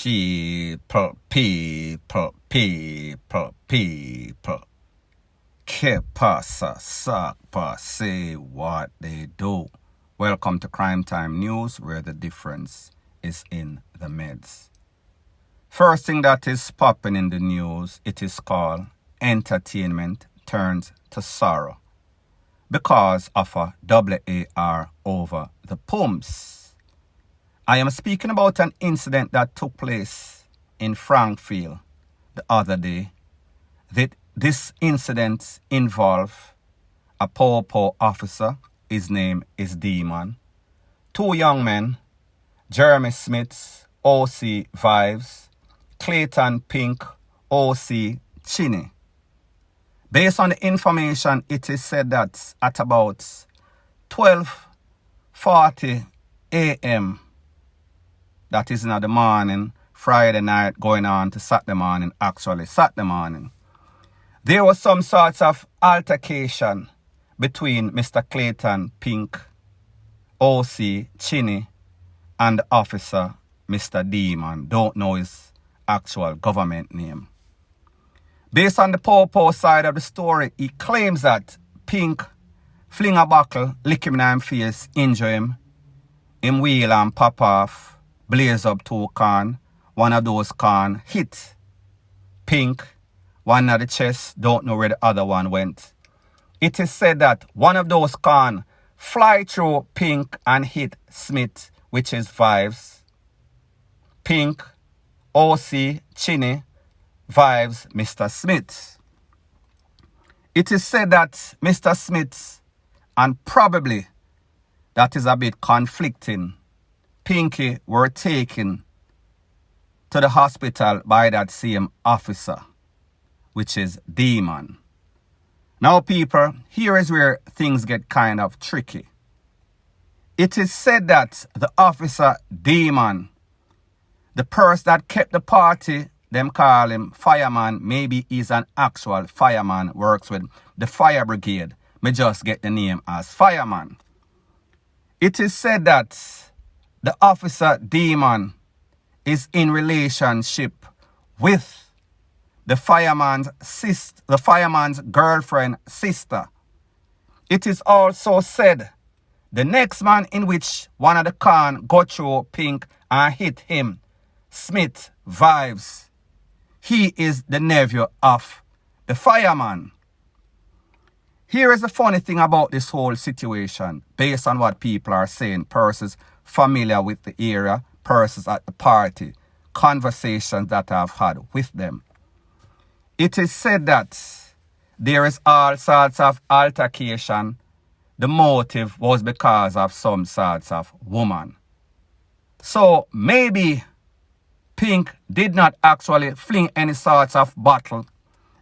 People. Que pasa, sakpa, say what they do. Welcome to Crime Time News, where the difference is in the meds. First thing that is popping in the news, it is called entertainment turns to sorrow because of a AR over the pumps. I am speaking about an incident that took place in Frankfield the other day. This incident involved a PVM officer. His name is Demon. Two young men, Jeremy Smith, OC Vibes, Clayton Pink, OC Chinny. Based on the information, it is said that at about 12:40 a.m., that is in the morning, Friday night going on to Saturday morning, there was some sorts of altercation between Mr. Clayton Pink, OC Chinny, and the officer, Mr. Demon. Don't know his actual government name. Based on the PVM side of the story, he claims that Pink fling a buckle, lick him in his face, injure him wheel and pop off, blaze up two can. One of those can hit Pink, one at the chest, don't know where the other one went. It is said that one of those can fly through Pink and hit Smith, which is Vibes. Pink, OC, Chinny, Vibes, Mr. Smith. It is said that Mr. Smith, and probably that is a bit conflicting, Pinky were taken to the hospital by that same officer, which is Demon. Now, people, here is where things get kind of tricky. It is said that the officer Demon, the person that kept the party, them call him fireman, maybe he's an actual fireman, works with the fire brigade. Me just get the name as fireman. It is said that the officer Demon is in relationship with the fireman's girlfriend sister. It is also said the next man in which one of the can got through Pink and hit him, Smith Vibes, he is the nephew of the fireman. Here is the funny thing about this whole situation, based on what people are saying, persons familiar with the area, persons at the party, conversations that I've had with them. It is said that there is all sorts of altercation. The motive was because of some sorts of woman. So maybe Pink did not actually fling any sorts of bottle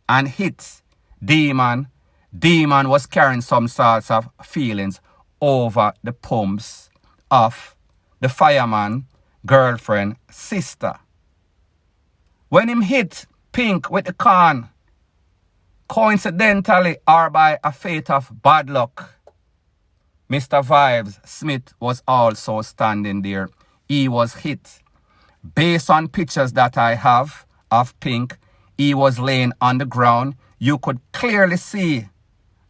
and hit Demon. Demon was carrying some sorts of feelings over the pumps of the fireman girlfriend sister. When him hit Pink with the can, coincidentally or by a fate of bad luck, Mr. Vibes Smith was also standing there. He was hit. Based on pictures that I have of Pink, he was laying on the ground. You could clearly see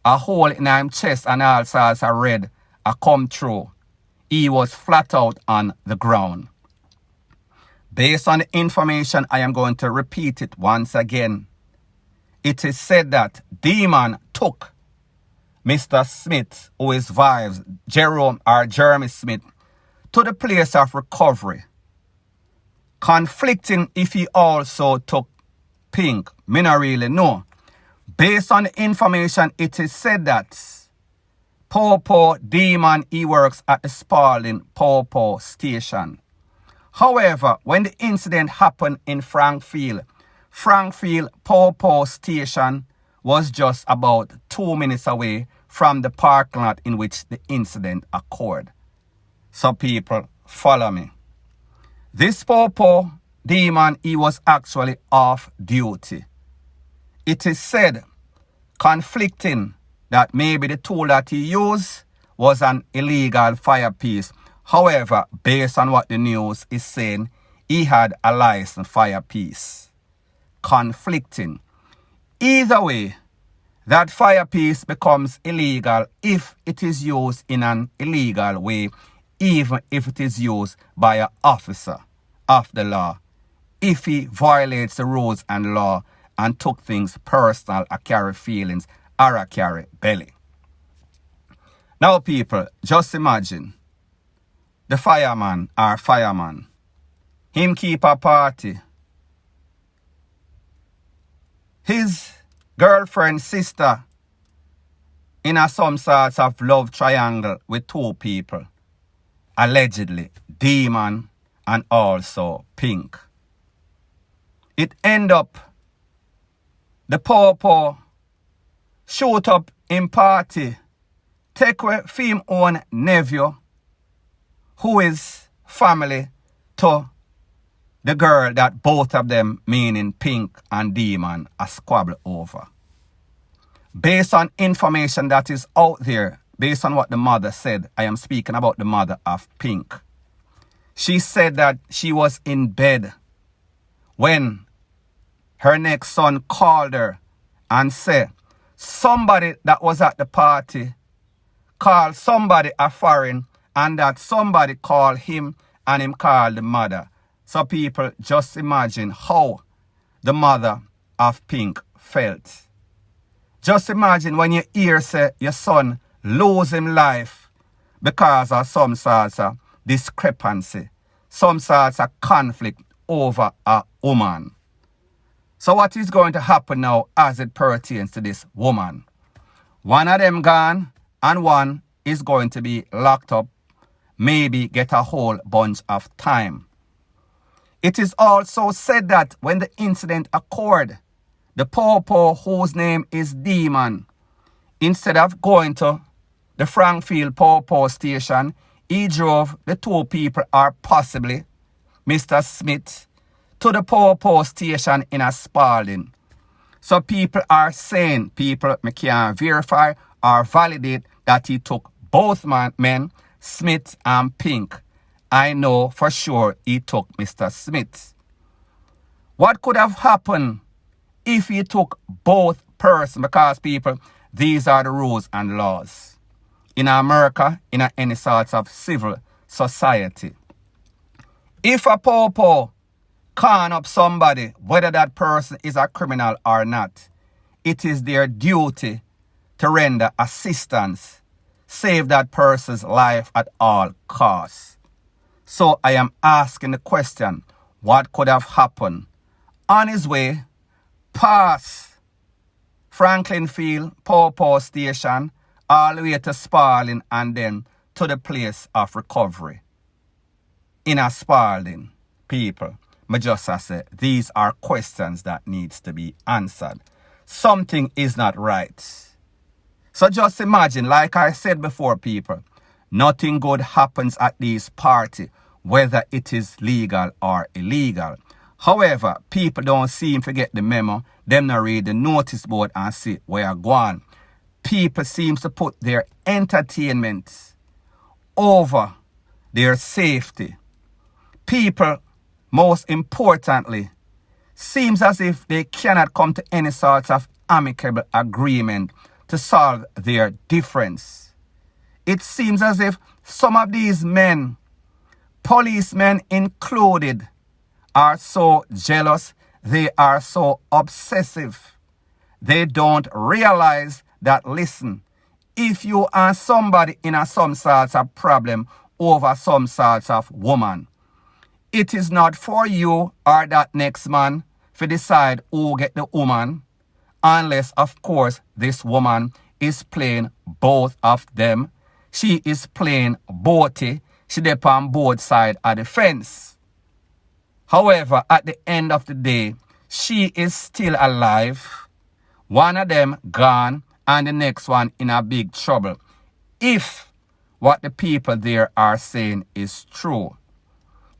a hole in his chest and all sorts of red come through. He was flat out on the ground. Based on the information, I am going to repeat it once again. It is said that Demon took Mr. Smith, who is Vibes, Jeremy Smith, to the place of recovery. Conflicting if he also took Pink, me not really know. Based on the information, it is said that Demon, he works at the Spalding PVM station. However, when the incident happened in Frankfield PVM station was just about 2 minutes away from the parking lot in which the incident occurred. So people, follow me. This PVM Demon, he was actually off duty. It is said, conflicting, that maybe the tool that he used was an illegal firepiece. However, based on what the news is saying, he had a licensed fire piece. Conflicting. Either way, that fire piece becomes illegal if it is used in an illegal way, even if it is used by an officer of the law. If he violates the rules and law and took things personal, or carry feelings, or a carry belly. Now people, just imagine the fireman or fireman. Him keep a party. His girlfriend, sister, in a some sorts of love triangle with two people. Allegedly, Demon and also Pink. It end up the poor shoot up in party, take away film own nephew, who is family to the girl that both of them, meaning Pink and Demon, are squabble over. Based on information that is out there, based on what the mother said, I am speaking about the mother of Pink. She said that she was in bed when her next son called her and said somebody that was at the party called somebody a foreign, and that somebody called him and him called the mother. So people, just imagine how the mother of Pink felt. Just imagine when you hear say your son lose his life because of some sorts of discrepancy, some sorts of conflict over a woman. So what is going to happen now as it pertains to this woman? One of them gone and one is going to be locked up, maybe get a whole bunch of time. It is also said that when the incident occurred, the popo whose name is Demon, instead of going to the Frankfield popo station, he drove the two people, or possibly Mr. Smith, to the popo station in a Spalding. So people are saying, people can't verify or validate that he took both men, Smith and Pink. I know for sure he took Mr. Smith. What could have happened if he took both persons? Because people, these are the rules and laws in America, in any sorts of civil society. If a popo con up somebody, whether that person is a criminal or not, it is their duty to render assistance, save that person's life at all costs. So I am asking the question, what could have happened on his way past Frankfield Popo Station, all the way to Spalding, and then to the place of recovery in a Spalding? People, I just say, these are questions that needs to be answered. Something is not right. So just imagine, like I said before, people, nothing good happens at these parties, whether it is legal or illegal. However, people don't seem to get the memo. Them not read the notice board and see where you're going. People seem to put their entertainment over their safety. People, most importantly, seems as if they cannot come to any sort of amicable agreement to solve their difference. It seems as if some of these men, policemen included, are so jealous, they are so obsessive. They don't realize that, listen, if you are somebody in some sorts of problem over some sorts of woman, it is not for you or that next man to decide who get the woman, unless, of course, this woman is playing both of them. She is playing boaty. She dey on both sides of the fence. However, at the end of the day, she is still alive. One of them gone and the next one in a big trouble, if what the people there are saying is true.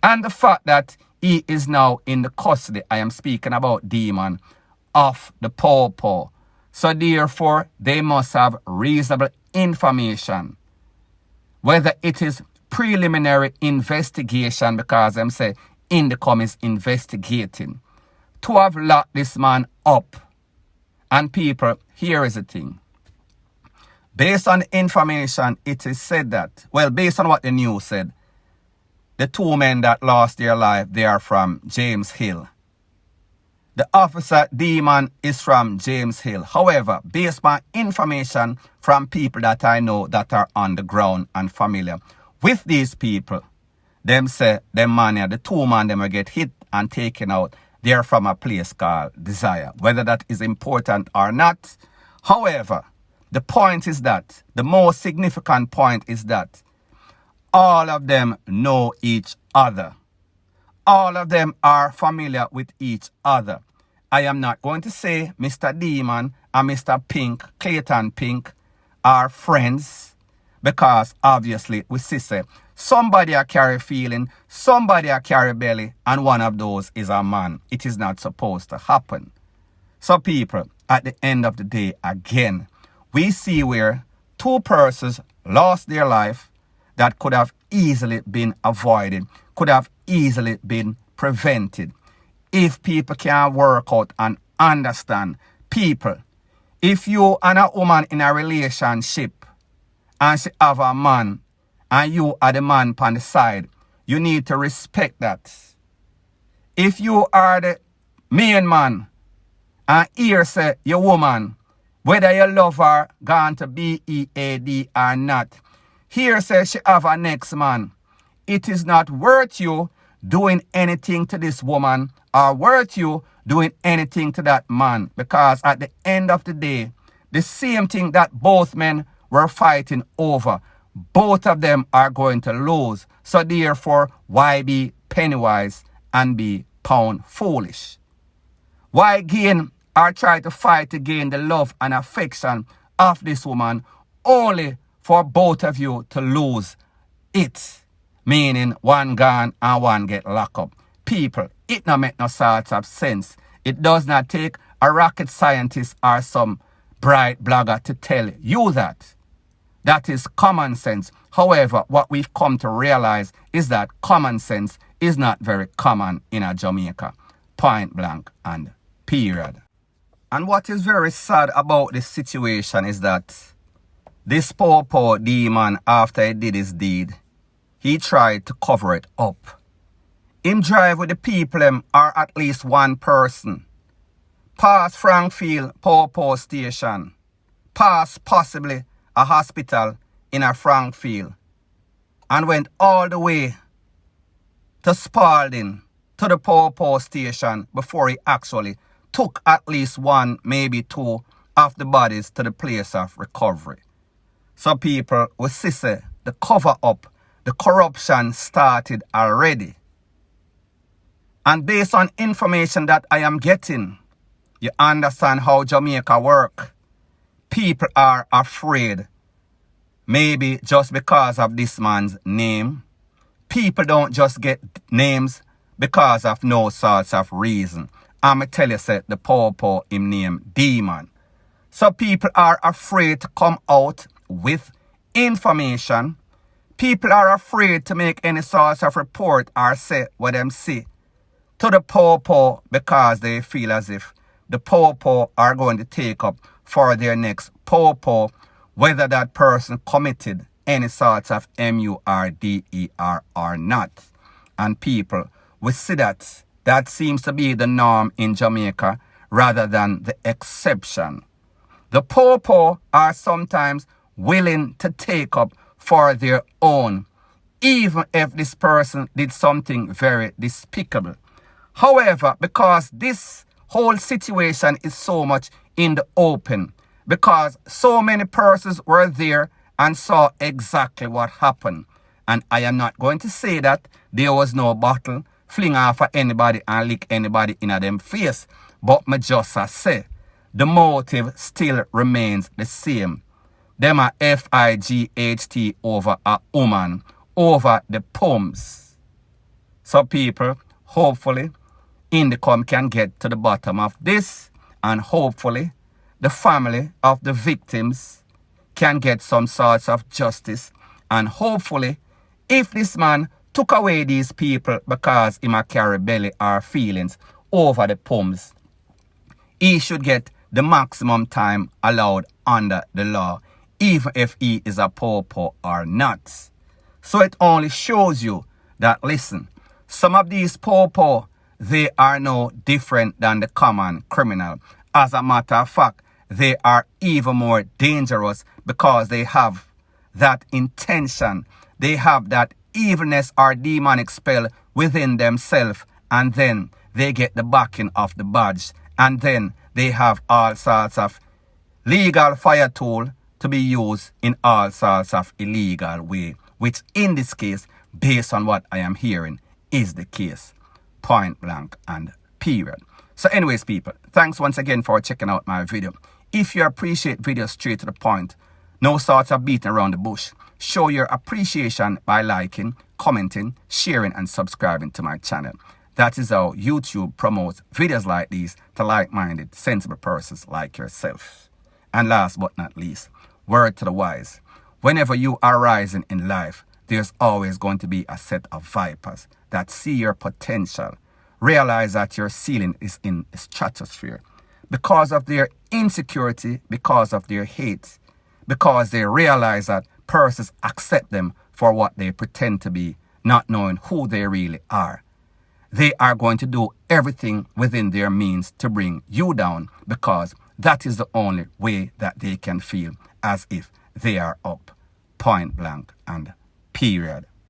And the fact that he is now in the custody, I am speaking about Demon, of the popo. So therefore, they must have reasonable information. Whether it is preliminary investigation, because them say Indicom is investigating to have locked this man up. And people, here is the thing. Based on the information, it is said that, well, based on what the news said, the two men that lost their life, they are from James Hill. The officer Demon is from James Hill. However, based on information from people that I know that are on the ground and familiar with these people, them say them man, the two man them will get hit and taken out. They're from a place called Desire. Whether that is important or not. However, the point is that, the most significant point is that all of them know each other. All of them are familiar with each other. I am not going to say Mr. Demon and Mr. Pink, Clayton Pink, are friends, because obviously we see say somebody a carry feeling, somebody a carry belly, and one of those is a man. It is not supposed to happen. So people, at the end of the day, again, we see where two persons lost their life that could have easily been avoided, could have easily been prevented. If people can work out and understand, people, if you and a woman in a relationship and she have a man and you are the man on the side, you need to respect that. If you are the main man and here say your woman, whether you love her gone to BEAD or not, here say she have a next man, it is not worth you doing anything to this woman or worth you doing anything to that man, because at the end of the day, the same thing that both men were fighting over, both of them are going to lose. So therefore, why be penny wise and be pound foolish? Why gain or try to fight to gain the love and affection of this woman only for both of you to lose it? Meaning one gone and one get locked up. People, it not make no sort of sense. It does not take a rocket scientist or some bright blogger to tell you that. That is common sense. However, what we've come to realize is that common sense is not very common in a Jamaica. Point blank and period. And what is very sad about this situation is that this poor demon, after he did his deed, he tried to cover it up. Him drive with the people or at least one person. Pass Frankfield poor station. Pass possibly a hospital in a Frankfield. And went all the way to Spalding, to the poor station, before he actually took at least one, maybe two of the bodies to the place of recovery. So people will see the cover up, the corruption started already. And based on information that I am getting, you understand how Jamaica work. People are afraid, maybe just because of this man's name. People don't just get names because of no sorts of reason. I'ma tell you, say, the poor him name Demon. So people are afraid to come out with information. People are afraid to make any sort of report or say what them see to the poor because they feel as if the poor are going to take up for their next poor, whether that person committed any sort of MVRD3RED or not. And people, we see that seems to be the norm in Jamaica rather than the exception. The poor are sometimes willing to take up for their own, even if this person did something very despicable. However, because this whole situation is so much in the open, because so many persons were there and saw exactly what happened. And I am not going to say that there was no bottle fling off at anybody and lick anybody in them face. But me just say, the motive still remains the same. Them are FIGHT over a woman, over the pumps. So people, hopefully, Indicom can get to the bottom of this, and hopefully the family of the victims can get some sorts of justice, and hopefully if this man took away these people because him a carry belly or feelings over the pums, he should get the maximum time allowed under the law, even if he is a popo or not. So it only shows you that, listen, some of these popo, they are no different than the common criminal. As a matter of fact, they are even more dangerous because they have that intention. They have that evilness or demonic spell within themselves, and then they get the backing of the badge, and then they have all sorts of legal fire tool to be used in all sorts of illegal way, which in this case, based on what I am hearing, is the case. Point blank and period. So anyways, people, thanks once again for checking out my video. If you appreciate videos straight to the point, no sorts of beating around the bush, show your appreciation by liking, commenting, sharing, and subscribing to my channel. That is how YouTube promotes videos like these to like-minded, sensible persons like yourself. And last but not least, word to the wise. Whenever you are rising in life, there's always going to be a set of vipers that see your potential, realize that your ceiling is in the stratosphere. Because of their insecurity, because of their hate, because they realize that persons accept them for what they pretend to be, not knowing who they really are. They are going to do everything within their means to bring you down, because that is the only way that they can feel as if they are up. Point blank and period.